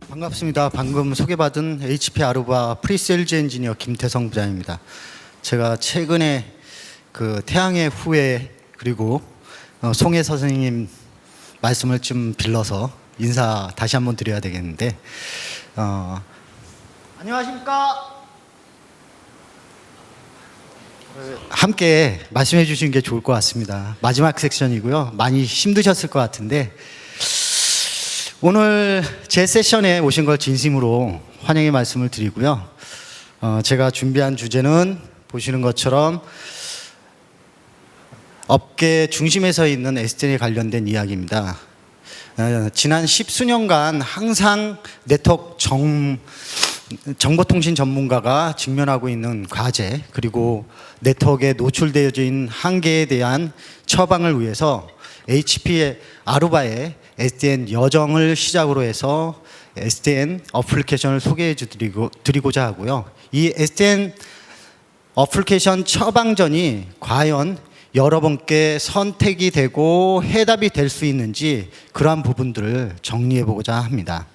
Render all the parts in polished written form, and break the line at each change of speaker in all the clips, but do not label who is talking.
반갑습니다. 방금 소개받은 HP 아루바 프리세일즈 엔지니어 김태성 부장입니다. 제가 최근에 그 태양의 후예 그리고 송혜 선생님 말씀을 좀 빌러서 인사 다시 한번 드려야 되겠는데 안녕하십니까? 함께 말씀해 주시는 게 좋을 것 같습니다. 마지막 섹션이고요. 많이 힘드셨을 것 같은데 오늘 제 세션에 오신 걸 진심으로 환영의 말씀을 드리고요. 제가 준비한 주제는 보시는 것처럼 업계 중심에 서 있는 SDN에 관련된 이야기입니다. 지난 10수년간 항상 네트워크 정보통신 전문가가 직면하고 있는 과제 그리고 네트워크에 노출되어져 있는 한계에 대한 처방을 위해서 HP의 아루바의 SDN 여정을 시작으로 해서 SDN 어플리케이션을 소개해 드리고자 하고요. 이 SDN 어플리케이션 처방전이 과연 여러분께 선택이 되고 해답이 될 수 있는지 그러한 부분들을 정리해 보고자 합니다.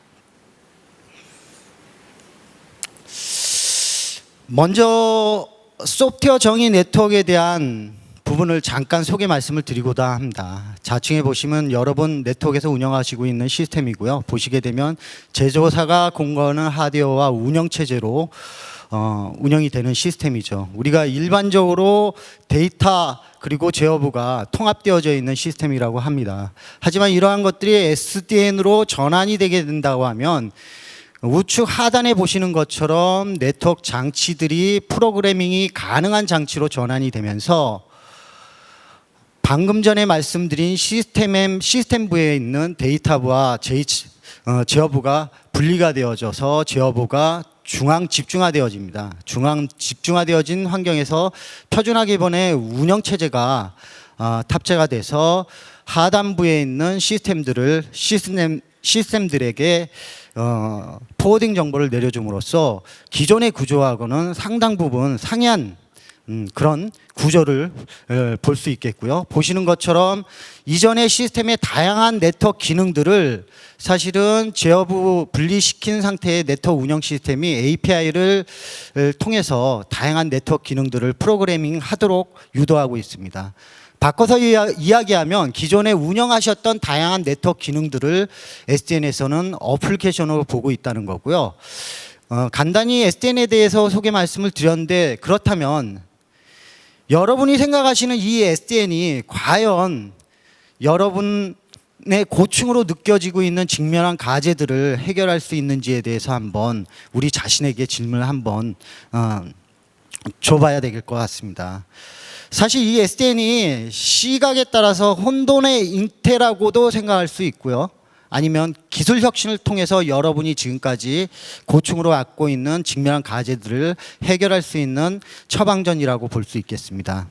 먼저 소프트웨어 정의 네트워크에 대한 부분을 잠깐 소개 말씀을 드리고자 합니다. 좌측에 보시면 여러분 네트워크에서 운영하시고 있는 시스템이고요. 보시게 되면 제조사가 공급하는 하드웨어와 운영체제로 운영이 되는 시스템이죠. 우리가 일반적으로 데이터 그리고 제어부가 통합되어져 있는 시스템이라고 합니다. 하지만 이러한 것들이 SDN으로 전환이 되게 된다고 하면 우측 하단에 보시는 것처럼 네트워크 장치들이 프로그래밍이 가능한 장치로 전환이 되면서 방금 전에 말씀드린 시스템부에 있는 데이터부와 제어부가 분리가 되어져서 제어부가 중앙 집중화되어집니다. 중앙 집중화되어진 환경에서 표준화기 번의 운영체제가 탑재가 돼서 하단부에 있는 시스템들에게 포워딩 정보를 내려줌으로써 기존의 구조하고는 상당 부분 상이한 그런 구조를 볼 수 있겠고요. 보시는 것처럼 이전의 시스템의 다양한 네트워크 기능들을 사실은 제어부 분리시킨 상태의 네트워크 운영 시스템이 API를 통해서 다양한 네트워크 기능들을 프로그래밍 하도록 유도하고 있습니다. 바꿔서 이야기하면 기존에 운영하셨던 다양한 네트워크 기능들을 SDN에서는 어플리케이션으로 보고 있다는 거고요. 간단히 SDN에 대해서 소개 말씀을 드렸는데 그렇다면 여러분이 생각하시는 이 SDN이 과연 여러분의 고충으로 느껴지고 있는 직면한 과제들을 해결할 수 있는지에 대해서 한번 우리 자신에게 질문을 한번 줘봐야 될 것 같습니다. 사실 이 SDN이 시각에 따라서 혼돈의 잉태라고도 생각할 수 있고요. 아니면 기술 혁신을 통해서 여러분이 지금까지 고충으로 갖고 있는 직면한 과제들을 해결할 수 있는 처방전이라고 볼 수 있겠습니다.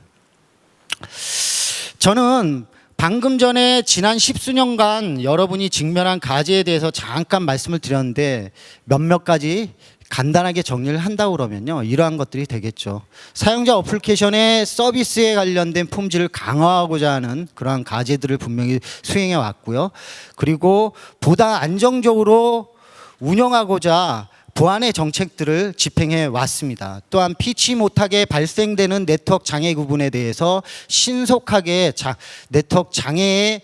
저는 방금 전에 지난 10수년간 여러분이 직면한 과제에 대해서 잠깐 말씀을 드렸는데 몇몇 가지 간단하게 정리를 한다고 그러면요. 이러한 것들이 되겠죠. 사용자 어플리케이션의 서비스에 관련된 품질을 강화하고자 하는 그러한 과제들을 분명히 수행해 왔고요. 그리고 보다 안정적으로 운영하고자 보안의 정책들을 집행해 왔습니다. 또한 피치 못하게 발생되는 네트워크 장애 부분에 대해서 신속하게 네트워크 장애에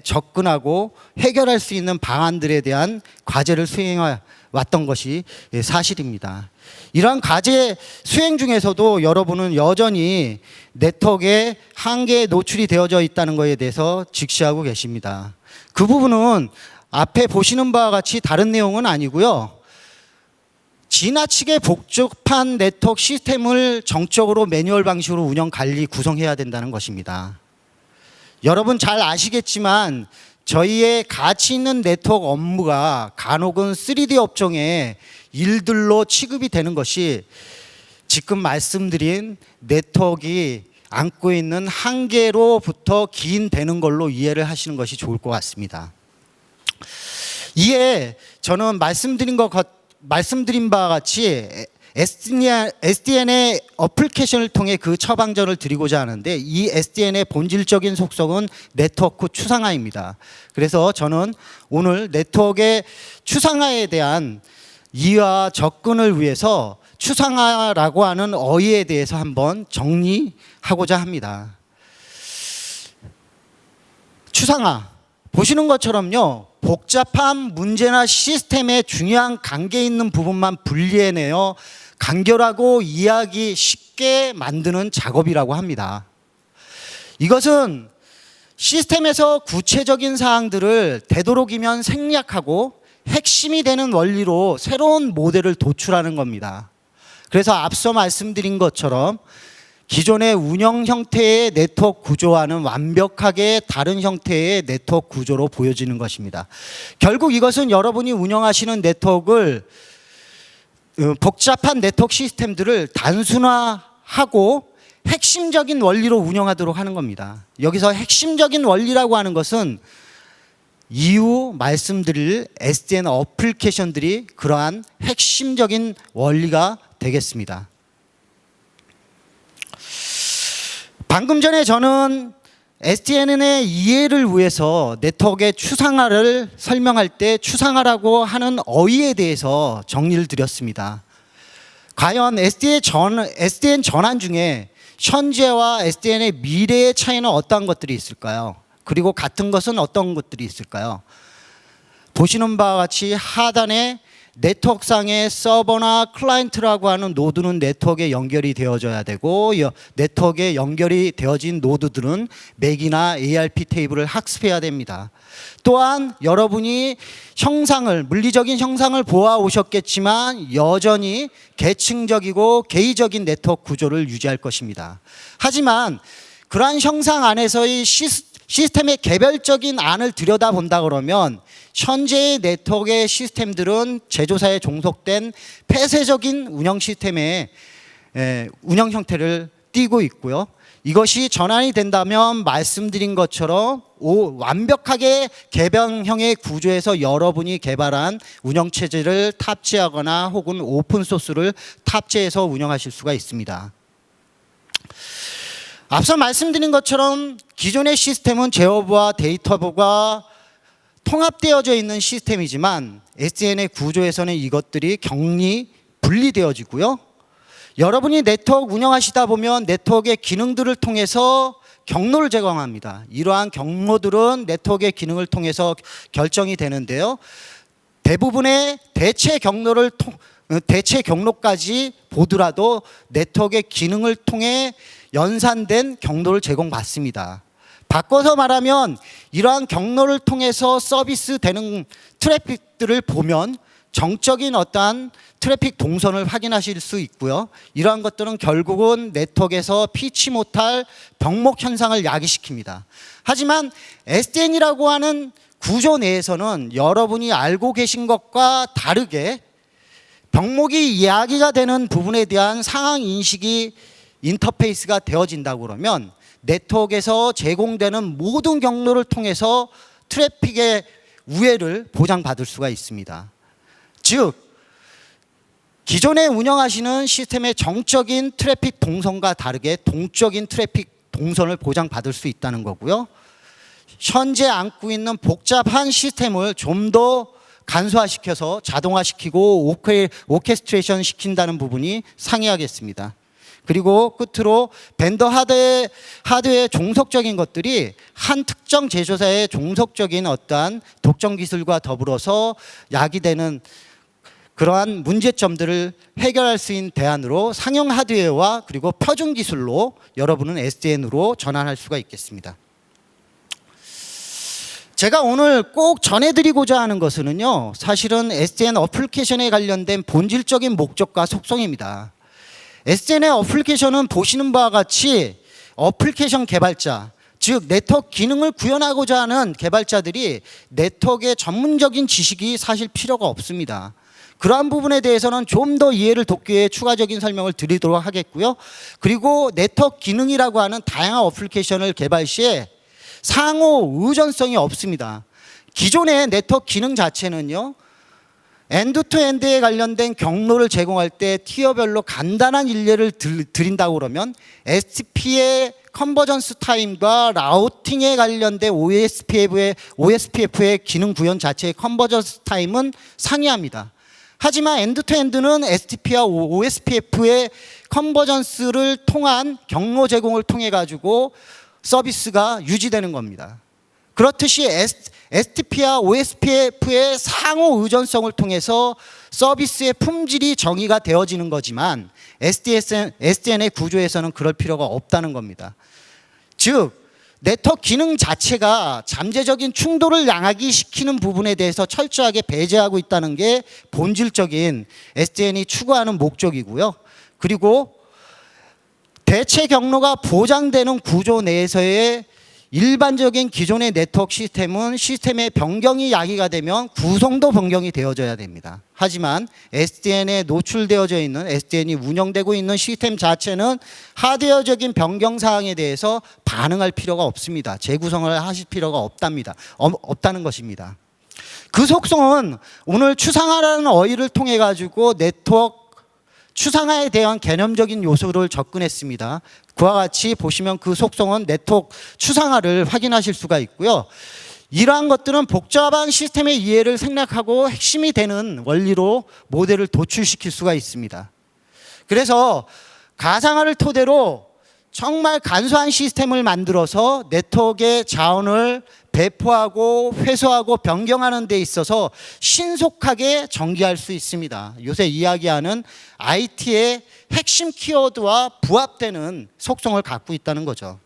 접근하고 해결할 수 있는 방안들에 대한 과제를 수행해 왔던 것이 사실입니다. 이러한 과제 수행 중에서도 여러분은 여전히 네트워크의 한계에 노출이 되어져 있다는 것에 대해서 직시하고 계십니다. 그 부분은 앞에 보시는 바와 같이 다른 내용은 아니고요. 지나치게 복잡한 네트워크 시스템을 정적으로 매뉴얼 방식으로 운영 관리 구성해야 된다는 것입니다. 여러분 잘 아시겠지만 저희의 가치 있는 네트워크 업무가 간혹은 3D 업종의 일들로 취급이 되는 것이 지금 말씀드린 네트워크가 안고 있는 한계로부터 기인되는 걸로 이해를 하시는 것이 좋을 것 같습니다. 이에 저는 말씀드린 바와 같이 SDN의 어플리케이션을 통해 그 처방전을 드리고자 하는데, 이 SDN의 본질적인 속성은 네트워크 추상화입니다. 그래서 저는 오늘 네트워크의 추상화에 대한 이해와 접근을 위해서 추상화라고 하는 어휘에 대해서 한번 정리하고자 합니다. 추상화, 보시는 것처럼요, 복잡한 문제나 시스템의 중요한 관계 있는 부분만 분리해내어 간결하고 이해하기 쉽게 만드는 작업이라고 합니다. 이것은 시스템에서 구체적인 사항들을 되도록이면 생략하고 핵심이 되는 원리로 새로운 모델을 도출하는 겁니다. 그래서 앞서 말씀드린 것처럼 기존의 운영 형태의 네트워크 구조와는 완벽하게 다른 형태의 네트워크 구조로 보여지는 것입니다. 결국 이것은 여러분이 운영하시는 네트워크를, 복잡한 네트워크 시스템들을 단순화하고 핵심적인 원리로 운영하도록 하는 겁니다. 여기서 핵심적인 원리라고 하는 것은 이후 말씀드릴 SDN 어플리케이션들이 그러한 핵심적인 원리가 되겠습니다. 방금 전에 저는 SDN의 이해를 위해서 네트워크의 추상화를 설명할 때 추상화라고 하는 어휘에 대해서 정리를 드렸습니다. 과연 SDN 전환 중에 현재와 SDN의 미래의 차이는 어떤 것들이 있을까요? 그리고 같은 것은 어떤 것들이 있을까요? 보시는 바와 같이 하단에 네트워크상의 서버나 클라이언트라고 하는 노드는 네트워크에 연결이 되어져야 되고, 네트워크에 연결이 되어진 노드들은 맥이나 ARP 테이블을 학습해야 됩니다. 또한 여러분이 물리적인 형상을 보아오셨겠지만 여전히 계층적이고 개의적인 네트워크 구조를 유지할 것입니다. 하지만 그러한 형상 안에서의 시스템의 개별적인 안을 들여다본다 그러면 현재의 네트워크의 시스템들은 제조사에 종속된 폐쇄적인 운영 시스템의 운영 형태를 띠고 있고요. 이것이 전환이 된다면 말씀드린 것처럼 완벽하게 개방형의 구조에서 여러분이 개발한 운영체제를 탑재하거나 혹은 오픈소스를 탑재해서 운영하실 수가 있습니다. 앞서 말씀드린 것처럼 기존의 시스템은 제어부와 데이터부가 통합되어져 있는 시스템이지만 SDN의 구조에서는 이것들이 분리되어지고요. 여러분이 네트워크 운영하시다 보면 네트워크의 기능들을 통해서 경로를 제공합니다. 이러한 경로들은 네트워크의 기능을 통해서 결정이 되는데요. 대부분의 대체 경로까지 보더라도 네트워크의 기능을 통해 연산된 경로를 제공받습니다. 바꿔서 말하면 이러한 경로를 통해서 서비스되는 트래픽들을 보면 정적인 어떠한 트래픽 동선을 확인하실 수 있고요. 이러한 것들은 결국은 네트워크에서 피치 못할 병목 현상을 야기시킵니다. 하지만 SDN이라고 하는 구조 내에서는 여러분이 알고 계신 것과 다르게 병목이 야기가 되는 부분에 대한 상황 인식이 인터페이스가 되어진다고 그러면 네트워크에서 제공되는 모든 경로를 통해서 트래픽의 우회를 보장받을 수가 있습니다. 즉 기존에 운영하시는 시스템의 정적인 트래픽 동선과 다르게 동적인 트래픽 동선을 보장받을 수 있다는 거고요. 현재 안고 있는 복잡한 시스템을 좀 더 간소화시켜서 자동화시키고 오케스트레이션 시킨다는 부분이 상이하겠습니다. 그리고 끝으로 벤더 하드웨어의 종속적인 것들이 한 특정 제조사의 종속적인 어떠한 독점 기술과 더불어서 야기되는 그러한 문제점들을 해결할 수 있는 대안으로 상용 하드웨어와 그리고 표준 기술로 여러분은 SDN으로 전환할 수가 있겠습니다. 제가 오늘 꼭 전해드리고자 하는 것은요, 사실은 SDN 어플리케이션에 관련된 본질적인 목적과 속성입니다. SDN의 어플리케이션은 보시는 바와 같이 어플리케이션 개발자, 즉 네트워크 기능을 구현하고자 하는 개발자들이 네트워크의 전문적인 지식이 사실 필요가 없습니다. 그러한 부분에 대해서는 좀 더 이해를 돕기 위해 추가적인 설명을 드리도록 하겠고요. 그리고 네트워크 기능이라고 하는 다양한 어플리케이션을 개발 시에 상호 의존성이 없습니다. 기존의 네트워크 기능 자체는요, 엔드투엔드에 관련된 경로를 제공할 때 티어별로 간단한 일례를 드린다고 그러면 STP의 컨버전스 타임과 라우팅에 관련된 OSPF의 기능 구현 자체의 컨버전스 타임은 상이합니다. 하지만 엔드투엔드는 STP와 OSPF의 컨버전스를 통한 경로 제공을 통해 가지고 서비스가 유지되는 겁니다. 그렇듯이 STP와 OSPF의 상호 의존성을 통해서 서비스의 품질이 정의가 되어지는 거지만 SDN의 구조에서는 그럴 필요가 없다는 겁니다. 즉 네트워크 기능 자체가 잠재적인 충돌을 양화시키는 부분에 대해서 철저하게 배제하고 있다는 게 본질적인 SDN이 추구하는 목적이고요. 그리고 대체 경로가 보장되는 구조 내에서의 일반적인 기존의 네트워크 시스템은 시스템의 변경이 야기가 되면 구성도 변경이 되어져야 됩니다. 하지만 SDN에 노출되어져 있는 SDN이 운영되고 있는 시스템 자체는 하드웨어적인 변경 사항에 대해서 반응할 필요가 없습니다. 재구성을 하실 필요가 없다는 것입니다. 그 속성은 오늘 추상화라는 어휘를 통해 가지고 네트워크 추상화에 대한 개념적인 요소를 접근했습니다. 그와 같이 보시면 그 속성은 네트워크 추상화를 확인하실 수가 있고요. 이러한 것들은 복잡한 시스템의 이해를 생략하고 핵심이 되는 원리로 모델을 도출시킬 수가 있습니다. 그래서 가상화를 토대로 정말 간소한 시스템을 만들어서 네트워크의 자원을 배포하고 회수하고 변경하는 데 있어서 신속하게 전개할 수 있습니다. 요새 이야기하는 IT의 핵심 키워드와 부합되는 속성을 갖고 있다는 거죠.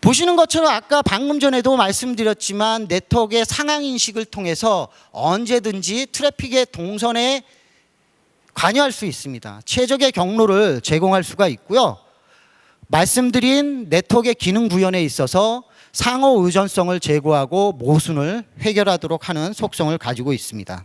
보시는 것처럼 아까 방금 전에도 말씀드렸지만 네트워크의 상황 인식을 통해서 언제든지 트래픽의 동선에 관여할 수 있습니다. 최적의 경로를 제공할 수가 있고요. 말씀드린 네트워크의 기능 구현에 있어서 상호 의존성을 제고하고 모순을 해결하도록 하는 속성을 가지고 있습니다.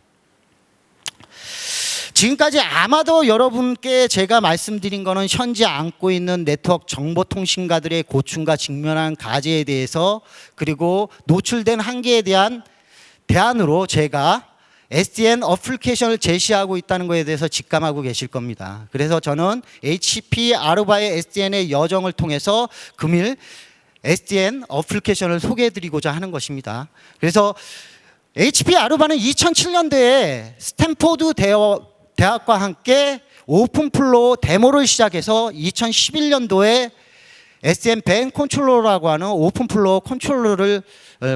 지금까지 아마도 여러분께 제가 말씀드린 거는 현재 안고 있는 네트워크 정보통신가들의 고충과 직면한 과제에 대해서 그리고 노출된 한계에 대한 대안으로 제가 SDN 어플리케이션을 제시하고 있다는 것에 대해서 직감하고 계실 겁니다. 그래서 저는 HP 아르바의 SDN의 여정을 통해서 금일 SDN 어플리케이션을 소개해드리고자 하는 것입니다. 그래서 HP 아르바는 2007년도에 스탠포드 대학과 함께 오픈플로우 데모를 시작해서 2011년도에 SDN 밴 컨트롤러라고 하는 오픈플로우 컨트롤러를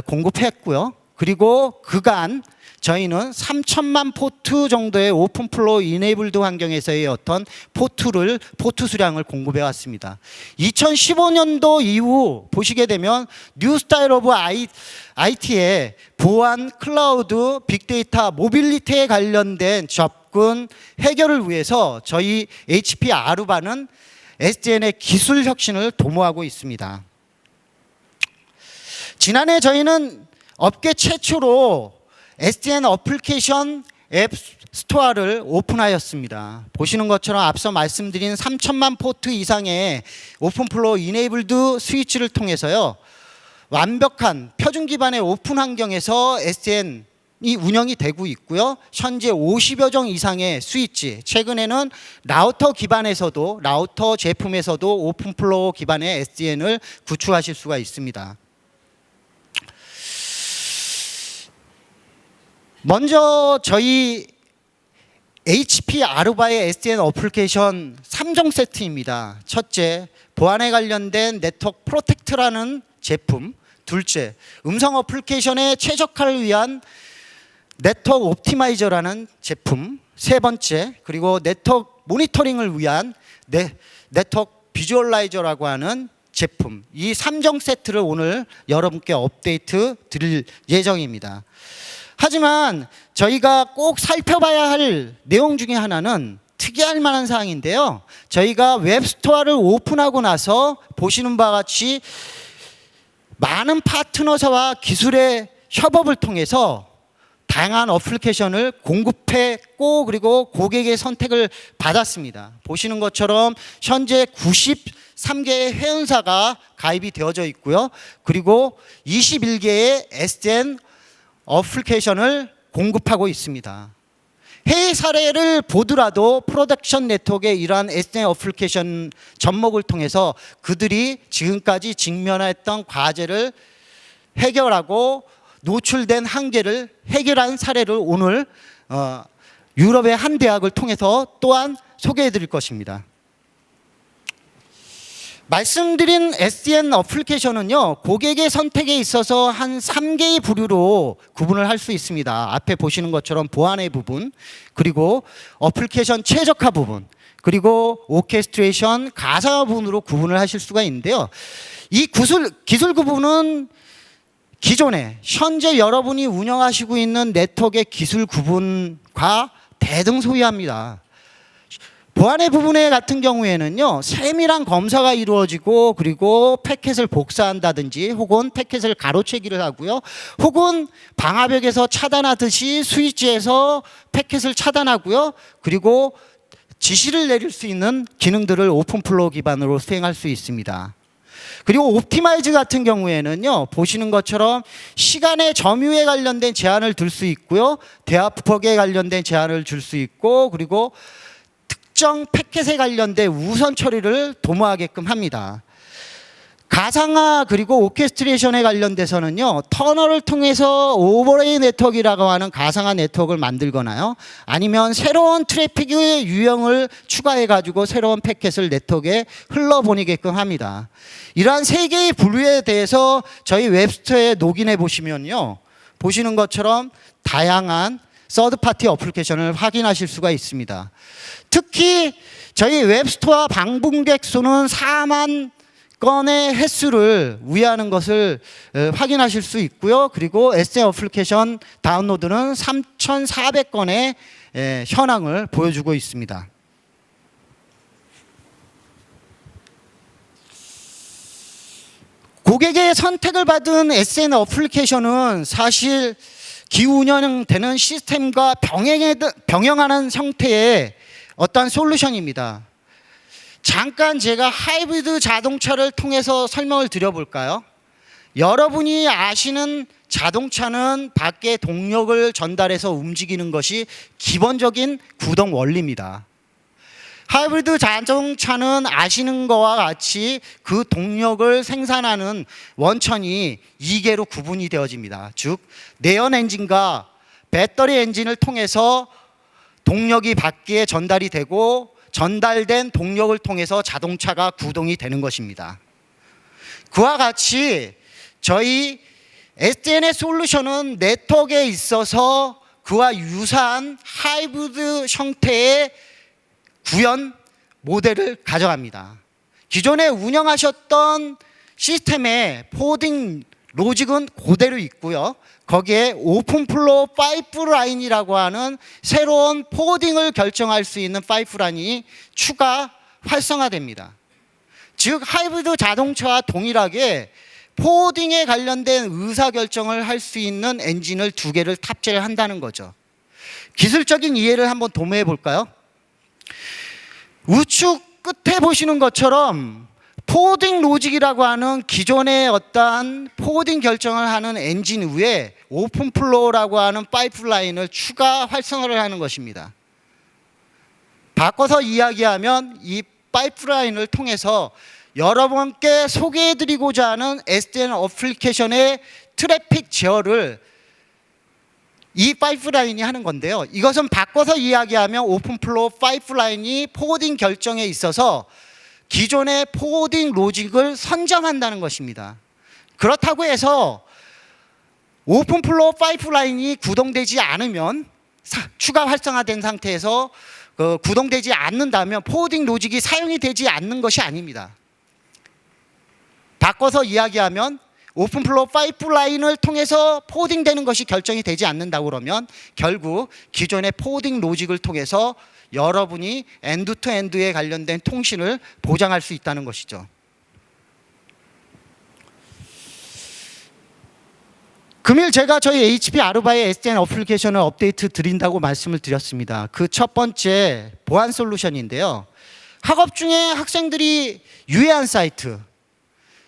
공급했고요. 그리고 그간 저희는 3천만 포트 정도의 오픈플로우 이네이블드 환경에서의 어떤 포트 수량을 공급해 왔습니다. 2015년도 이후 보시게 되면 뉴 스타일 오브 IT의 보안, 클라우드, 빅데이터, 모빌리티에 관련된 접근 해결을 위해서 저희 HP 아르바는 SDN의 기술 혁신을 도모하고 있습니다. 지난해 저희는 업계 최초로 SDN 어플리케이션 앱 스토어를 오픈하였습니다. 보시는 것처럼 앞서 말씀드린 3천만 포트 이상의 오픈플로우 이네이블드 스위치를 통해서요. 완벽한 표준 기반의 오픈 환경에서 SDN이 운영이 되고 있고요. 현재 50여 종 이상의 스위치, 최근에는 라우터 기반에서도 라우터 제품에서도 오픈플로우 기반의 SDN을 구축하실 수가 있습니다. 먼저 저희 HP 아르바의 SDN 어플리케이션 3종 세트입니다. 첫째, 보안에 관련된 네트워크 프로텍트라는 제품. 둘째, 음성 어플리케이션의 최적화를 위한 네트워크 옵티마이저라는 제품. 세 번째, 그리고 네트워크 모니터링을 위한 네트워크 비주얼라이저라고 하는 제품. 이 3종 세트를 오늘 여러분께 업데이트 드릴 예정입니다. 하지만 저희가 꼭 살펴봐야 할 내용 중에 하나는 특이할 만한 사항인데요. 저희가 웹스토어를 오픈하고 나서 보시는 바와 같이 많은 파트너사와 기술의 협업을 통해서 다양한 어플리케이션을 공급했고 그리고 고객의 선택을 받았습니다. 보시는 것처럼 현재 93개의 회원사가 가입이 되어져 있고요. 그리고 21개의 SDN 어플리케이션을 공급하고 있습니다. 해외 사례를 보더라도 프로덕션 네트워크의 이러한 SDN 어플리케이션 접목을 통해서 그들이 지금까지 직면했던 과제를 해결하고 노출된 한계를 해결한 사례를 오늘 유럽의 한 대학을 통해서 또한 소개해 드릴 것입니다. 말씀드린 SDN 어플리케이션은요, 고객의 선택에 있어서 한 3개의 부류로 구분을 할 수 있습니다. 앞에 보시는 것처럼 보안의 부분, 그리고 어플리케이션 최적화 부분, 그리고 오케스트레이션 가상화 부분으로 구분을 하실 수가 있는데요. 이 기술 구분은 기존에 현재 여러분이 운영하시고 있는 네트워크의 기술 구분과 대등소이합니다. 보안의 부분에 같은 경우에는요, 세밀한 검사가 이루어지고 그리고 패킷을 복사한다든지 혹은 패킷을 가로채기를 하고요, 혹은 방화벽에서 차단하듯이 스위치에서 패킷을 차단하고요, 그리고 지시를 내릴 수 있는 기능들을 오픈플로우 기반으로 수행할 수 있습니다. 그리고 옵티마이즈 같은 경우에는요, 보시는 것처럼 시간의 점유에 관련된 제한을 둘 수 있고요, 대화폭에 관련된 제한을 줄 수 있고, 그리고 특정 패킷에 관련된 우선 처리를 도모하게끔 합니다. 가상화 그리고 오케스트레이션에 관련돼서는요, 터널을 통해서 오버레이 네트워크라고 하는 가상화 네트워크를 만들거나요, 아니면 새로운 트래픽의 유형을 추가해 가지고 새로운 패킷을 네트워크에 흘러보내게끔 합니다. 이러한 세 개의 분류에 대해서 저희 웹스토어에 로그인해 보시면요, 보시는 것처럼 다양한 서드파티 어플리케이션을 확인하실 수가 있습니다. 특히 저희 웹스토어 방문객 수는 4만 건의 횟수를 우회하는 것을 확인하실 수 있고요. 그리고 SDN 어플리케이션 다운로드는 3,400건의 현황을 보여주고 있습니다. 고객의 선택을 받은 SDN 어플리케이션은 사실 기후 운영되는 시스템과 병행하는 형태의 어떠한 솔루션입니다. 잠깐 제가 하이브리드 자동차를 통해서 설명을 드려볼까요? 여러분이 아시는 자동차는 밖에 동력을 전달해서 움직이는 것이 기본적인 구동 원리입니다. 하이브리드 자동차는 아시는 것과 같이 그 동력을 생산하는 원천이 2개로 구분이 되어집니다. 즉 내연 엔진과 배터리 엔진을 통해서 동력이 밖에 전달이 되고 전달된 동력을 통해서 자동차가 구동이 되는 것입니다. 그와 같이 저희 SDN의 솔루션은 네트워크에 있어서 그와 유사한 하이브리드 형태의 구현 모델을 가져갑니다. 기존에 운영하셨던 시스템의 포딩 로직은 그대로 있고요, 거기에 오픈플로우 파이프라인이라고 하는 새로운 포딩을 결정할 수 있는 파이프라인이 추가 활성화됩니다. 즉 하이브리드 자동차와 동일하게 포딩에 관련된 의사결정을 할 수 있는 엔진을 2개를 탑재를 한다는 거죠. 기술적인 이해를 한번 도모해 볼까요? 우측 끝에 보시는 것처럼 포딩 로직이라고 하는 기존의 어떠한 포딩 결정을 하는 엔진 위에 오픈플로우라고 하는 파이프라인을 추가 활성화를 하는 것입니다. 바꿔서 이야기하면 이 파이프라인을 통해서 여러분께 소개해드리고자 하는 SDN 어플리케이션의 트래픽 제어를 이 파이프라인이 하는 건데요, 이것은 바꿔서 이야기하면 오픈플로우 파이프라인이 포딩 결정에 있어서 기존의 포딩 로직을 선점한다는 것입니다. 그렇다고 해서 오픈플로우 파이프라인이 구동되지 않으면, 추가 활성화된 상태에서 구동되지 않는다면 포딩 로직이 사용이 되지 않는 것이 아닙니다. 바꿔서 이야기하면 오픈플로우 파이프라인을 통해서 포딩되는 것이 결정이 되지 않는다고 그러면 결국 기존의 포딩 로직을 통해서 여러분이 엔드 투 엔드에 관련된 통신을 보장할 수 있다는 것이죠. 금일 제가 저희 HP 아르바의 SDN 어플리케이션을 업데이트 드린다고 말씀을 드렸습니다. 그 첫 번째 보안 솔루션인데요, 학업 중에 학생들이 유해한 사이트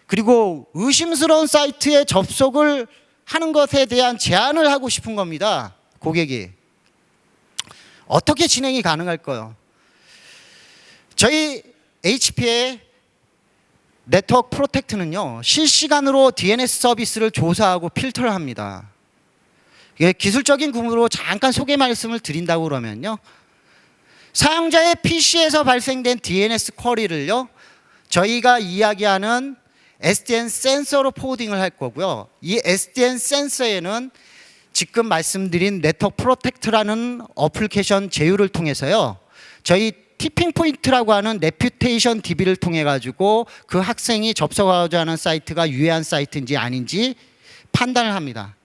그리고 의심스러운 사이트에 접속을 하는 것에 대한 제한을 하고 싶은 겁니다. 고객이. 어떻게 진행이 가능할까요? 저희 HP의 네트워크 프로텍트는요, 실시간으로 DNS 서비스를 조사하고 필터를 합니다. 이게 기술적인 구문으로 잠깐 소개 말씀을 드린다고 그러면요, 사용자의 PC에서 발생된 DNS 쿼리를요, 저희가 이야기하는 SDN 센서로 포워딩을 할 거고요. 이 SDN 센서에는 지금 말씀드린 네트워크 프로텍트라는 어플리케이션 제휴를 통해서요, 저희 티핑 포인트라고 하는 레퓨테이션 DB를 통해 가지고 그 학생이 접속하고자 하는 사이트가 유해한 사이트인지 아닌지 판단을 합니다.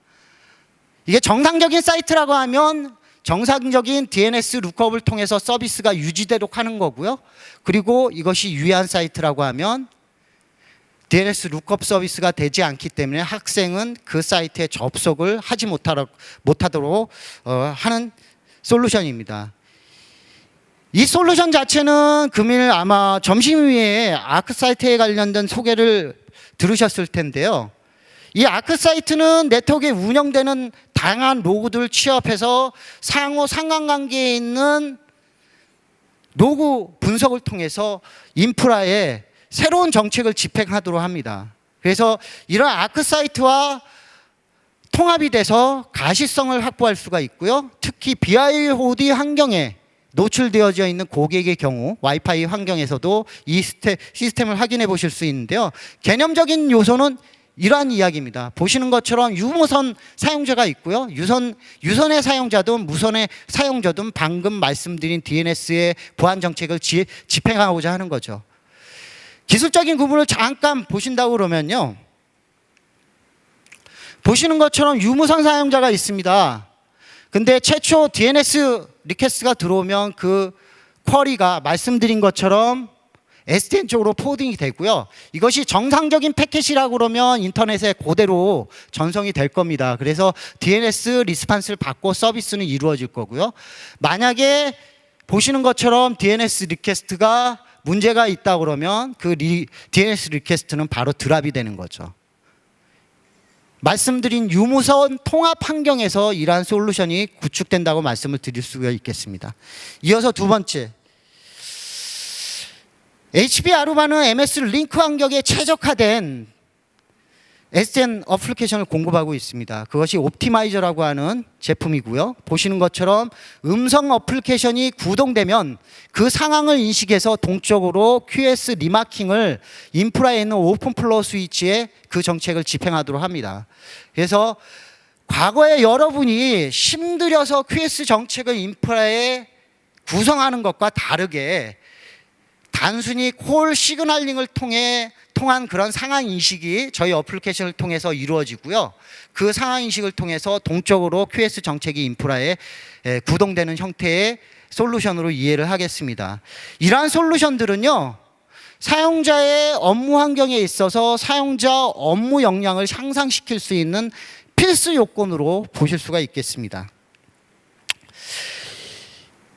이게 정상적인 사이트라고 하면 정상적인 DNS 룩업을 통해서 서비스가 유지되도록 하는 거고요. 그리고 이것이 유해한 사이트라고 하면 DNS 룩업 서비스가 되지 않기 때문에 학생은 그 사이트에 접속을 하지 못하도록 하는 솔루션입니다. 이 솔루션 자체는 금일 아마 점심 위에 아크사이트에 관련된 소개를 들으셨을 텐데요. 이 아크사이트는 네트워크에 운영되는 다양한 로그들을 취합해서 상호 상관관계에 있는 로그 분석을 통해서 인프라에 새로운 정책을 집행하도록 합니다. 그래서 이런 아크사이트와 통합이 돼서 가시성을 확보할 수가 있고요. 특히 BIOD 환경에 노출되어져 있는 고객의 경우 와이파이 환경에서도 이 시스템을 확인해 보실 수 있는데요. 개념적인 요소는 이러한 이야기입니다. 보시는 것처럼 유무선 사용자가 있고요. 유선의 사용자든 무선의 사용자든 방금 말씀드린 DNS의 보안 정책을 집행하고자 하는 거죠. 기술적인 구분을 잠깐 보신다고 그러면요, 보시는 것처럼 유무선 사용자가 있습니다. 근데 최초 DNS 리퀘스트가 들어오면 그 쿼리가 말씀드린 것처럼 SDN 쪽으로 포워딩이 되고요. 이것이 정상적인 패킷이라고 그러면 인터넷에 그대로 전송이 될 겁니다. 그래서 DNS 리스판스를 받고 서비스는 이루어질 거고요. 만약에 보시는 것처럼 DNS 리퀘스트가 문제가 있다 그러면 그 DNS 리퀘스트는 바로 드랍이 되는 거죠. 말씀드린 유무선 통합 환경에서 이러한 솔루션이 구축된다고 말씀을 드릴 수가 있겠습니다. 이어서 두 번째, HP 아루바는 MS 링크 환경에 최적화된 SDN 어플리케이션을 공급하고 있습니다. 그것이 옵티마이저라고 하는 제품이고요. 보시는 것처럼 음성 어플리케이션이 구동되면 그 상황을 인식해서 동적으로 QS 리마킹을 인프라에 있는 오픈 플로어 스위치에 그 정책을 집행하도록 합니다. 그래서 과거에 여러분이 힘들여서 QS 정책을 인프라에 구성하는 것과 다르게 단순히 콜 시그널링을 통한 그런 상황 인식이 저희 어플리케이션을 통해서 이루어지고요. 그 상황 인식을 통해서 동적으로 QS 정책이 인프라에 구동되는 형태의 솔루션으로 이해를 하겠습니다. 이러한 솔루션들은요, 사용자의 업무 환경에 있어서 사용자 업무 역량을 향상시킬 수 있는 필수 요건으로 보실 수가 있겠습니다.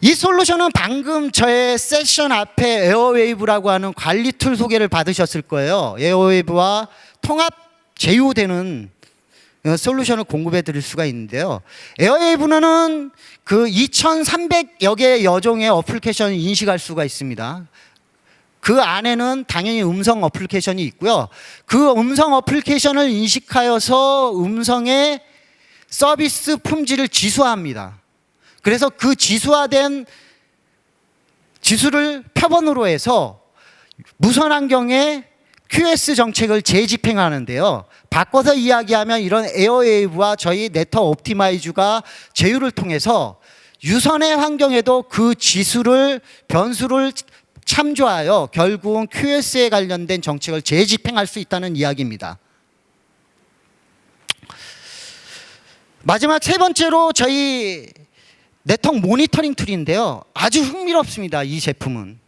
이 솔루션은 방금 저의 세션 앞에 에어웨이브라고 하는 관리 툴 소개를 받으셨을 거예요. 에어웨이브와 통합 제휴되는 솔루션을 공급해 드릴 수가 있는데요. 에어웨이브는 그 2,300여 개의 여종의 어플리케이션을 인식할 수가 있습니다. 그 안에는 당연히 음성 어플리케이션이 있고요. 그 음성 어플리케이션을 인식하여서 음성의 서비스 품질을 지수화합니다. 그래서 그 지수화된 지수를 표본으로 해서 무선 환경에 QS 정책을 재집행하는데요. 바꿔서 이야기하면 이런 에어웨이브와 저희 네트워크 옵티마이즈가 제휴를 통해서 유선의 환경에도 그 지수를 변수를 참조하여 결국은 QS에 관련된 정책을 재집행할 수 있다는 이야기입니다. 마지막 세 번째로 저희 네트워크 모니터링 툴인데요. 아주 흥미롭습니다. 이 제품은.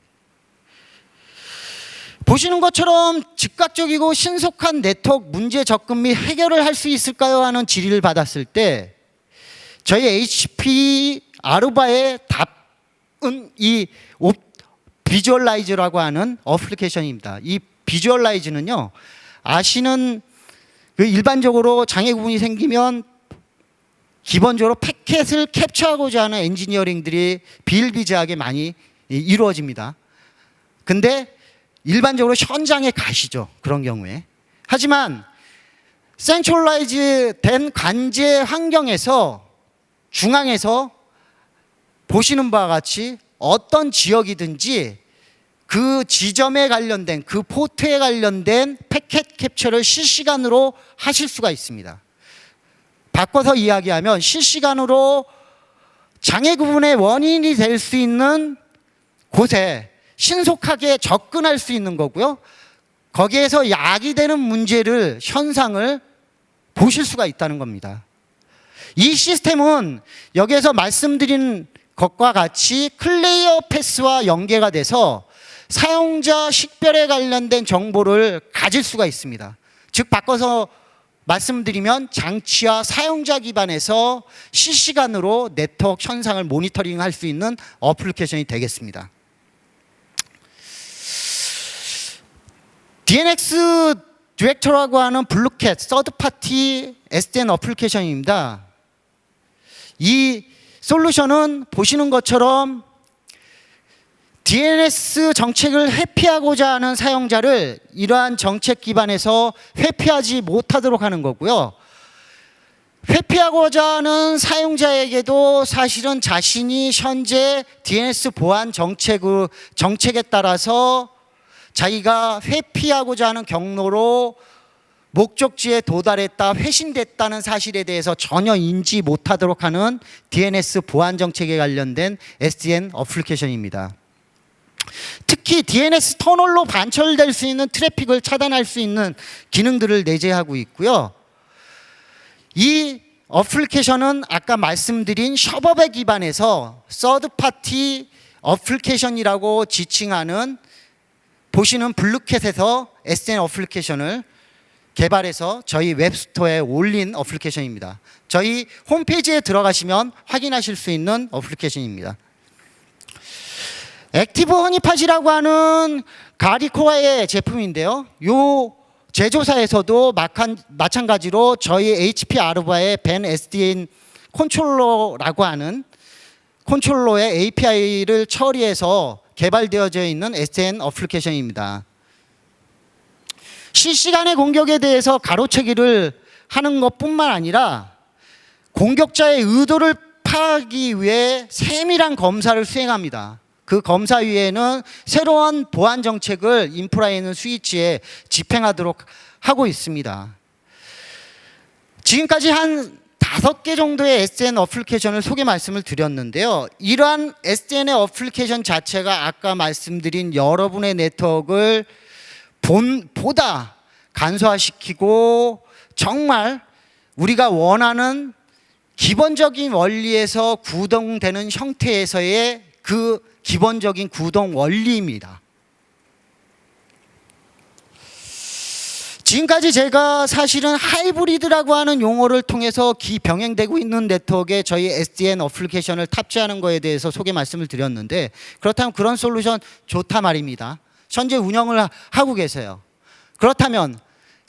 보시는 것처럼 즉각적이고 신속한 네트워크 문제 접근 및 해결을 할 수 있을까요? 하는 질의를 받았을 때 저희 HP 아루바의 답은 이 비주얼라이즈라고 하는 어플리케이션입니다. 이 기본적으로 패킷을 캡처하고자 하는 엔지니어링들이 비일비재하게 많이 이루어집니다. 근데 일반적으로 현장에 가시죠. 그런 경우에. 하지만 센트럴라이즈 된 관제 환경에서 중앙에서 보시는 바와 같이 어떤 지역이든지 그 지점에 관련된 그 포트에 관련된 패킷 캡처를 실시간으로 하실 수가 있습니다. 바꿔서 이야기하면 실시간으로 장애 구분의 원인이 될 수 있는 곳에 신속하게 접근할 수 있는 거고요. 거기에서 야기되는 문제를 현상을 보실 수가 있다는 겁니다. 이 시스템은 여기에서 말씀드린 것과 같이 클레이어 패스와 연계가 돼서 사용자 식별에 관련된 정보를 가질 수가 있습니다. 즉 바꿔서 말씀드리면 장치와 사용자 기반에서 실시간으로 네트워크 현상을 모니터링할 수 있는 어플리케이션이 되겠습니다. DNX 디렉터라고 하는 블루캣 서드파티 SDN 어플리케이션입니다. 이 솔루션은 보시는 것처럼 DNS 정책을 회피하고자 하는 사용자를 이러한 정책 기반에서 회피하지 못하도록 하는 거고요. 회피하고자 하는 사용자에게도 사실은 자신이 현재 DNS 보안 정책에 따라서 자기가 회피하고자 하는 경로로 목적지에 도달했다, 회신됐다는 사실에 대해서 전혀 인지 못하도록 하는 DNS 보안 정책에 관련된 SDN 어플리케이션입니다. 특히 DNS 터널로 반철될 수 있는 트래픽을 차단할 수 있는 기능들을 내재하고 있고요. 이 어플리케이션은 아까 말씀드린 셔버에 기반해서 서드파티 어플리케이션이라고 지칭하는 보시는 블루캣에서 SDN 어플리케이션을 개발해서 저희 웹스토어에 올린 어플리케이션입니다. 저희 홈페이지에 들어가시면 확인하실 수 있는 어플리케이션입니다. 액티브 허니팟이라고 하는 가리코아의 제품인데요. 이 제조사에서도 마찬가지로 저희 HP 아르바의 벤 SDN 컨트롤러라고 하는 컨트롤러의 API를 처리해서 개발되어져 있는 SDN 어플리케이션입니다. 실시간의 공격에 대해서 가로채기를 하는 것뿐만 아니라 공격자의 의도를 파악하기 위해 세밀한 검사를 수행합니다. 그 검사 위에는 새로운 보안 정책을 인프라에 있는 스위치에 집행하도록 하고 있습니다. 지금까지 한 5개 정도의 SDN 어플리케이션을 소개 말씀을 드렸는데요. 이러한 SDN의 어플리케이션 자체가 아까 말씀드린 여러분의 네트워크를 보다 간소화시키고 정말 우리가 원하는 기본적인 원리에서 구동되는 형태에서의 그 기본적인 구동 원리입니다. 지금까지 제가 사실은 하이브리드라고 하는 용어를 통해서 병행되고 있는 네트워크에 저희 SDN 어플리케이션을 탑재하는 거에 대해서 소개 말씀을 드렸는데, 그렇다면 그런 솔루션 좋다 말입니다. 현재 운영을 하고 계세요. 그렇다면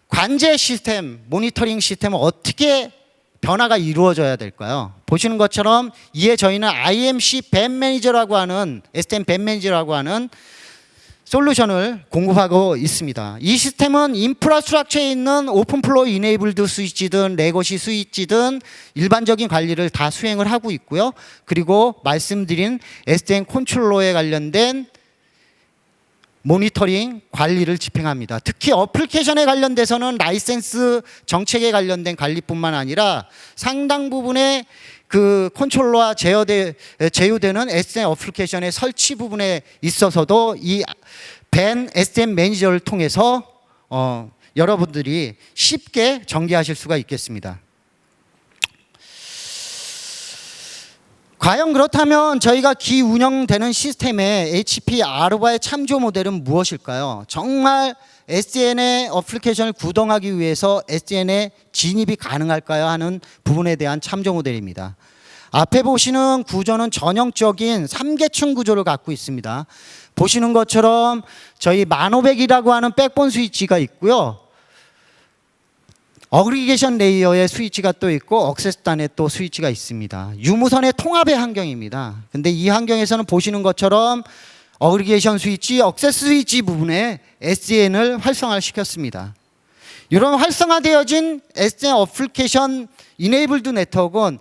관제 시스템, 모니터링 시스템은 어떻게 변화가 이루어져야 될까요? 보시는 것처럼 이에 저희는 IMC 밴 매니저라고 하는 SDN 밴 매니저라고 하는 솔루션을 공급하고 있습니다. 이 시스템은 인프라스트럭처에 있는 오픈플로우 이네이블드 스위치든 레거시 스위치든 일반적인 관리를 다 수행을 하고 있고요. 그리고 말씀드린 SDN 컨트롤러에 관련된 모니터링 관리를 집행합니다. 특히 어플리케이션에 관련돼서는 라이센스 정책에 관련된 관리뿐만 아니라 상당 부분의 그 컨트롤러와 제휴되는 SDN 어플리케이션의 설치 부분에 있어서도 이 밴 SDN 매니저를 통해서 여러분들이 쉽게 전개하실 수가 있겠습니다. 과연 그렇다면 저희가 운영되는 시스템의 HP 아르바의 참조 모델은 무엇일까요? 정말 SDN의 어플리케이션을 구동하기 위해서 SDN에 진입이 가능할까요? 하는 부분에 대한 참조 모델입니다. 앞에 보시는 구조는 전형적인 3계층 구조를 갖고 있습니다. 보시는 것처럼 저희 1500이라고 하는 백본 스위치가 있고요. 어그리게이션 레이어에 스위치가 또 있고 억세스 단에 또 스위치가 있습니다. 유무선의 통합의 환경입니다. 근데 이 환경에서는 보시는 것처럼 어그리게이션 스위치, 억세스 스위치 부분에 SDN을 활성화를 시켰습니다. 이런 활성화되어진 SDN 어플리케이션 이네이블드 네트워크는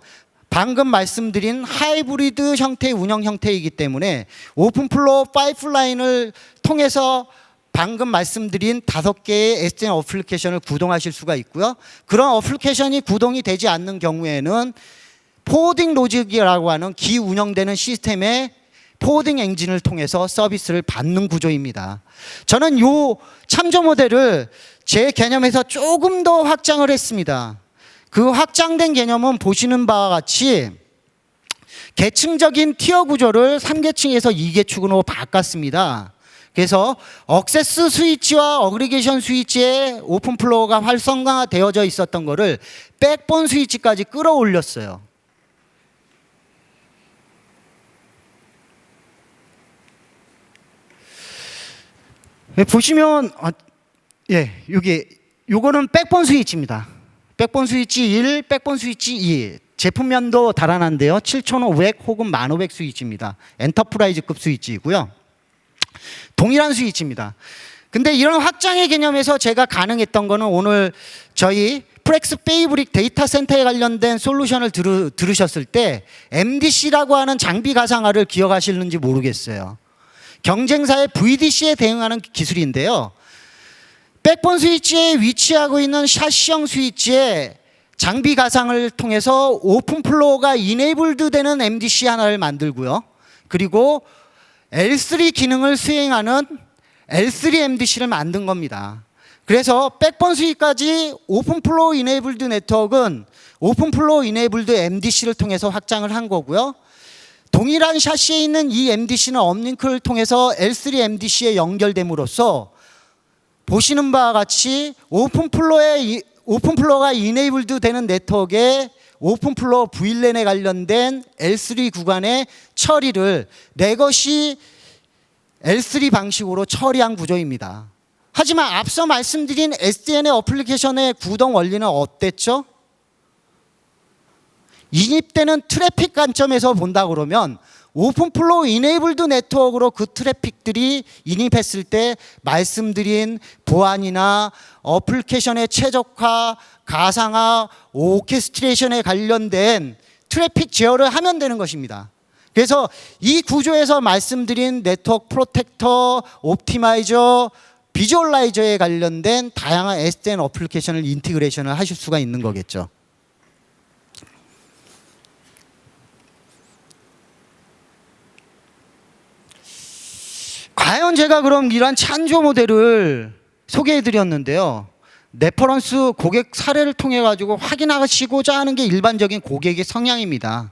방금 말씀드린 하이브리드 형태의 운영 형태이기 때문에 오픈플로우 파이프라인을 통해서 방금 말씀드린 5개의 SDN 어플리케이션을 구동하실 수가 있고요. 그런 어플리케이션이 구동이 되지 않는 경우에는 포워딩 로직이라고 하는 기운영되는 시스템의 포워딩 엔진을 통해서 서비스를 받는 구조입니다. 저는 이 참조 모델을 제 개념에서 조금 더 확장을 했습니다. 그 확장된 개념은 보시는 바와 같이 계층적인 티어 구조를 3계층에서 2계층으로 바꿨습니다. 그래서 억세스 스위치와 어그리게이션 스위치의 오픈플로우가 활성화되어져 있었던 거를 백본 스위치까지 끌어올렸어요. 보시면 요거는 백본 스위치입니다. 백본 스위치 1, 백본 스위치 2. 제품면도 달아난데요. 7500 혹은 1500 스위치입니다. 엔터프라이즈급 스위치이고요. 동일한 스위치입니다. 근데 이런 확장의 개념에서 제가 가능했던 거는 오늘 저희 프렉스 페이브릭 데이터 센터에 관련된 솔루션을 들으셨을 때 MDC라고 하는 장비 가상화를 기억하시는지 모르겠어요. 경쟁사의 VDC에 대응하는 기술인데요. 백본 스위치에 위치하고 있는 샤시형 스위치에 장비 가상을 통해서 오픈플로우가 이네이블드 되는 MDC 하나를 만들고요. 그리고 L3 기능을 수행하는 L3 MDC를 만든 겁니다. 그래서 백본 스위치까지 오픈플로우 이네이블드 네트워크는 오픈플로우 이네이블드 MDC를 통해서 확장을 한 거고요. 동일한 샤시에 있는 이 MDC는 업링크를 통해서 L3 MDC에 연결됨으로써 보시는 바와 같이 오픈플로어가 이네이블드 되는 네트워크에 오픈플로어 VLAN에 관련된 L3 구간의 처리를 레거시 L3 방식으로 처리한 구조입니다. 하지만 앞서 말씀드린 SDN의 어플리케이션의 구동 원리는 어땠죠? 인입되는 트래픽 관점에서 본다 그러면 오픈플로우 이네이블드 네트워크로 그 트래픽들이 인입했을 때 말씀드린 보안이나 어플리케이션의 최적화, 가상화, 오케스트레이션에 관련된 트래픽 제어를 하면 되는 것입니다. 그래서 이 구조에서 말씀드린 네트워크 프로텍터, 옵티마이저, 비주얼라이저에 관련된 다양한 SDN 어플리케이션을 인티그레이션을 하실 수가 있는 거겠죠. 과연 제가 그럼 이러한 찬조 모델을 소개해 드렸는데요. 레퍼런스 고객 사례를 통해 가지고 확인하시고자 하는 게 일반적인 고객의 성향입니다.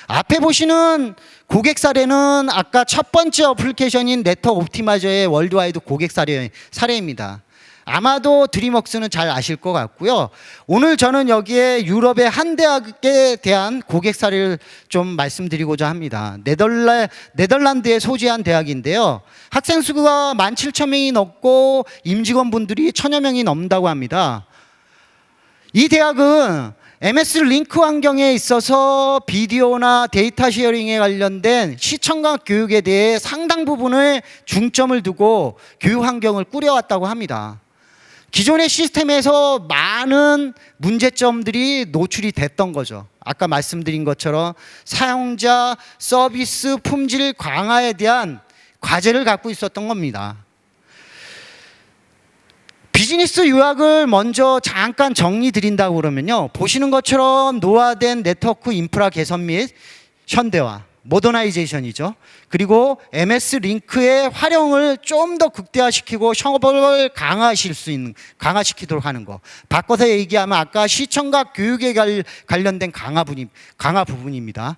앞에 보시는 고객 사례는 아까 첫 번째 어플리케이션인 네트워크 옵티마이저의 월드와이드 고객 사례입니다. 아마도 드림웍스는 잘 아실 것 같고요. 오늘 저는 여기에 유럽의 한 대학에 대한 고객 사례를 좀 말씀드리고자 합니다. 네덜란드에 소재한 대학인데요. 학생 수가 17,000명이 넘고 임직원분들이 1,000여 명이 넘는다고 합니다. 이 대학은 MS 링크 환경에 있어서 비디오나 데이터 쉐어링에 관련된 시청각 교육에 대해 상당 부분의 중점을 두고 교육 환경을 꾸려왔다고 합니다. 기존의 시스템에서 많은 문제점들이 노출이 됐던 거죠. 아까 말씀드린 것처럼 사용자 서비스 품질 강화에 대한 과제를 갖고 있었던 겁니다. 비즈니스 요약을 먼저 잠깐 정리 드린다고 그러면요. 보시는 것처럼 노화된 네트워크 인프라 개선 및 현대화, 모더나이제이션이죠. 그리고 MS 링크의 활용을 좀 더 극대화시키고 협업을 강화시키도록 하는 거. 바꿔서 얘기하면 아까 시청각 교육에 관련된 강화 부분입니다.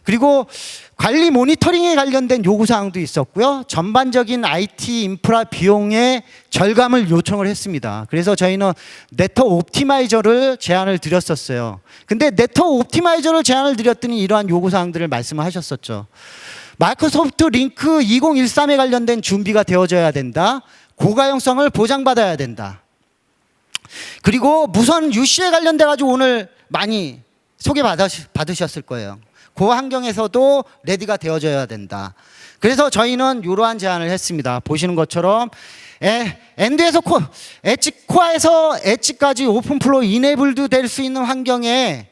그리고 관리 모니터링에 관련된 요구사항도 있었고요. 전반적인 IT 인프라 비용의 절감을 요청을 했습니다. 그래서 저희는 네트워크 옵티마이저를 제안을 드렸었어요. 근데 네트워크 옵티마이저를 제안을 드렸더니 이러한 요구사항들을 말씀하셨었죠. 마이크로소프트 링크 2013에 관련된 준비가 되어져야 된다. 고가용성을 보장받아야 된다. 그리고 무선 UC에 관련돼 가지고 오늘 많이 받으셨을 거예요. 그 환경에서도 레디가 되어져야 된다. 그래서 저희는 이러한 제안을 했습니다. 보시는 것처럼 엔드에서 엣지코어에서 엣지까지 오픈플로우 이네이블드 될 수 있는 환경에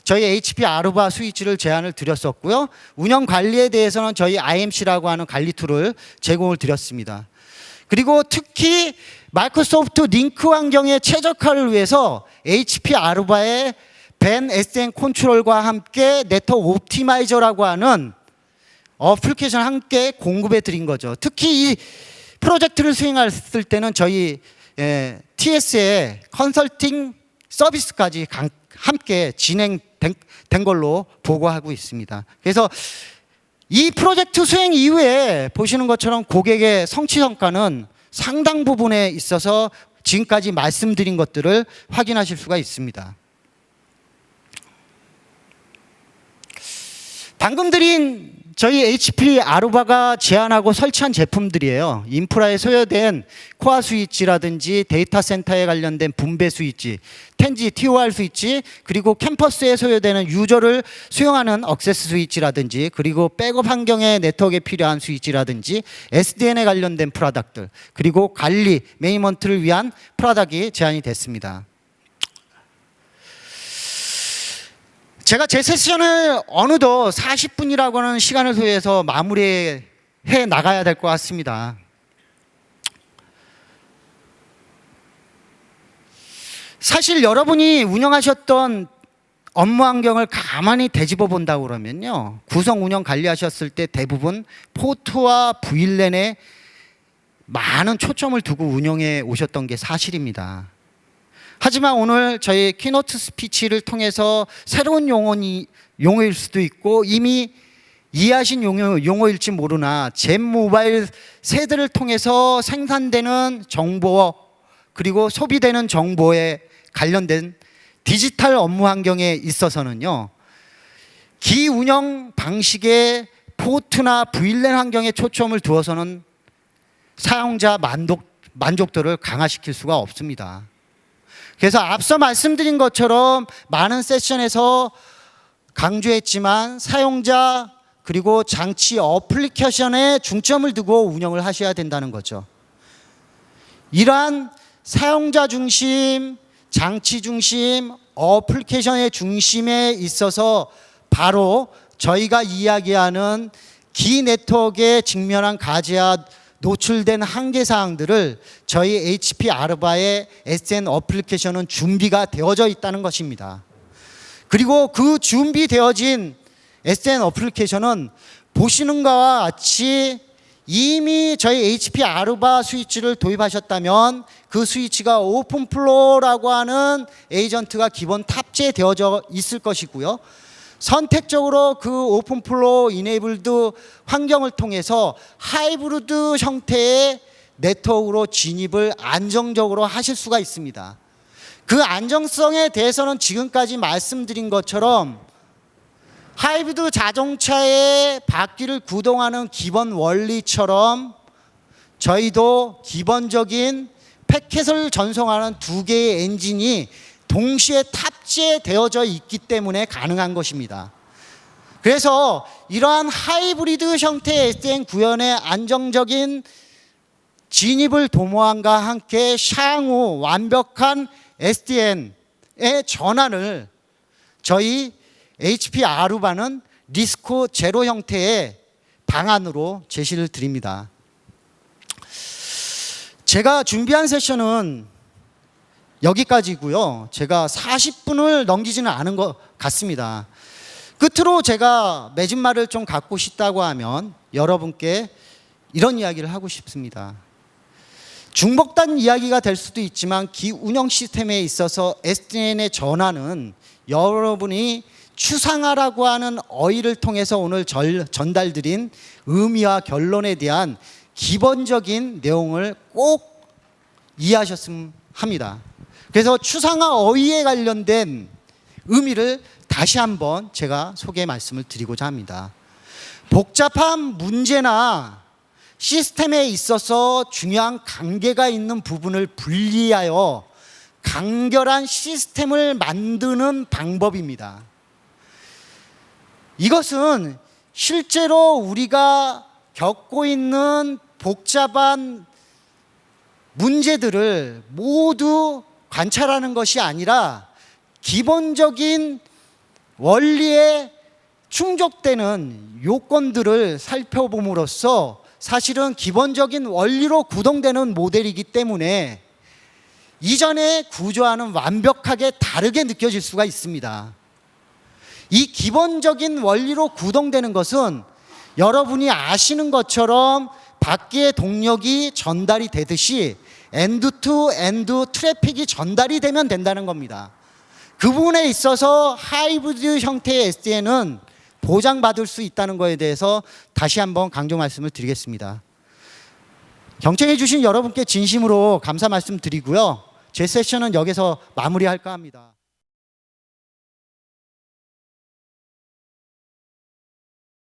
저희 HP 아루바 스위치를 제안을 드렸었고요. 운영 관리에 대해서는 저희 IMC라고 하는 관리 툴을 제공을 드렸습니다. 그리고 특히 마이크로소프트 링크 환경의 최적화를 위해서 HP 아루바의 벤 SN 컨트롤과 함께 네트워크 옵티마이저라고 하는 어플리케이션 함께 공급해 드린 거죠. 특히 이 프로젝트를 수행했을 때는 저희 TS의 컨설팅 서비스까지 함께 진행된 걸로 보고하고 있습니다. 그래서 이 프로젝트 수행 이후에 보시는 것처럼 고객의 성취 성과는 상당 부분에 있어서 지금까지 말씀드린 것들을 확인하실 수가 있습니다. 방금 드린 저희 HP 아루바가 제안하고 설치한 제품들이에요. 인프라에 소요된 코어 스위치라든지 데이터 센터에 관련된 분배 스위치, 텐지 TOR 스위치, 그리고 캠퍼스에 소요되는 유저를 수용하는 억세스 스위치라든지, 그리고 백업 환경의 네트워크에 필요한 스위치라든지, SDN에 관련된 프로덕트, 그리고 관리, 매니먼트를 위한 프로덕트가 제안이 됐습니다. 제가 제 세션을 어느덧 40분이라고 하는 시간을 소요해서 마무리해 나가야 될 것 같습니다. 사실 여러분이 운영하셨던 업무 환경을 가만히 되짚어 본다고 그러면요, 구성 운영 관리하셨을 때 대부분 포트와 VLAN에 많은 초점을 두고 운영해 오셨던 게 사실입니다. 하지만 오늘 저희 키노트 스피치를 통해서 새로운 용어일 수도 있고 이미 이해하신 용어일지 모르나 젠 모바일 세대를 통해서 생산되는 정보 그리고 소비되는 정보에 관련된 디지털 업무 환경에 있어서는요, 기 운영 방식의 포트나 VLAN 환경에 초점을 두어서는 사용자 만족도를 강화시킬 수가 없습니다. 그래서 앞서 말씀드린 것처럼 많은 세션에서 강조했지만 사용자 그리고 장치 어플리케이션에 중점을 두고 운영을 하셔야 된다는 거죠. 이러한 사용자 중심, 장치 중심, 어플리케이션의 중심에 있어서 바로 저희가 이야기하는 기 네트워크에 직면한 가지와 노출된 한계사항들을 저희 HP 아루바의 SN 어플리케이션은 준비가 되어져 있다는 것입니다. 그리고 그 준비되어진 SN 어플리케이션은 보시는 것과 같이 이미 저희 HP 아루바 스위치를 도입하셨다면 그 스위치가 오픈플로우라고 하는 에이전트가 기본 탑재되어져 있을 것이고요. 선택적으로 그 오픈플로우 이네이블드 환경을 통해서 하이브리드 형태의 네트워크로 진입을 안정적으로 하실 수가 있습니다. 그 안정성에 대해서는 지금까지 말씀드린 것처럼 하이브리드 자동차의 바퀴를 구동하는 기본 원리처럼 저희도 기본적인 패킷을 전송하는 두 개의 엔진이 동시에 탑재되어져 있기 때문에 가능한 것입니다. 그래서 이러한 하이브리드 형태의 SDN 구현의 안정적인 진입을 도모함과 함께 향후 완벽한 SDN의 전환을 저희 HP 아루바는 리스크 제로 형태의 방안으로 제시를 드립니다. 제가 준비한 세션은 여기까지고요. 제가 40분을 넘기지는 않은 것 같습니다. 끝으로 제가 맺은 말을 좀 갖고 싶다고 하면 여러분께 이런 이야기를 하고 싶습니다. 중복된 이야기가 될 수도 있지만 기 운영 시스템에 있어서 SDN의 전환은 여러분이 추상화라고 하는 어휘를 통해서 오늘 전달드린 의미와 결론에 대한 기본적인 내용을 꼭 이해하셨으면 합니다. 그래서 추상화 어휘에 관련된 의미를 다시 한번 제가 소개 말씀을 드리고자 합니다. 복잡한 문제나 시스템에 있어서 중요한 관계가 있는 부분을 분리하여 간결한 시스템을 만드는 방법입니다. 이것은 실제로 우리가 겪고 있는 복잡한 문제들을 모두 관찰하는 것이 아니라 기본적인 원리에 충족되는 요건들을 살펴봄으로써 사실은 기본적인 원리로 구동되는 모델이기 때문에 이전의 구조와는 완벽하게 다르게 느껴질 수가 있습니다. 이 기본적인 원리로 구동되는 것은 여러분이 아시는 것처럼 바퀴의 동력이 전달이 되듯이 엔드 투 엔드 트래픽이 전달이 되면 된다는 겁니다. 그 부분에 있어서 하이브리드 형태의 SDN은 보장받을 수 있다는 것에 대해서 다시 한번 강조 말씀을 드리겠습니다. 경청해 주신 여러분께 진심으로 감사 말씀 드리고요. 제 세션은 여기서 마무리할까 합니다.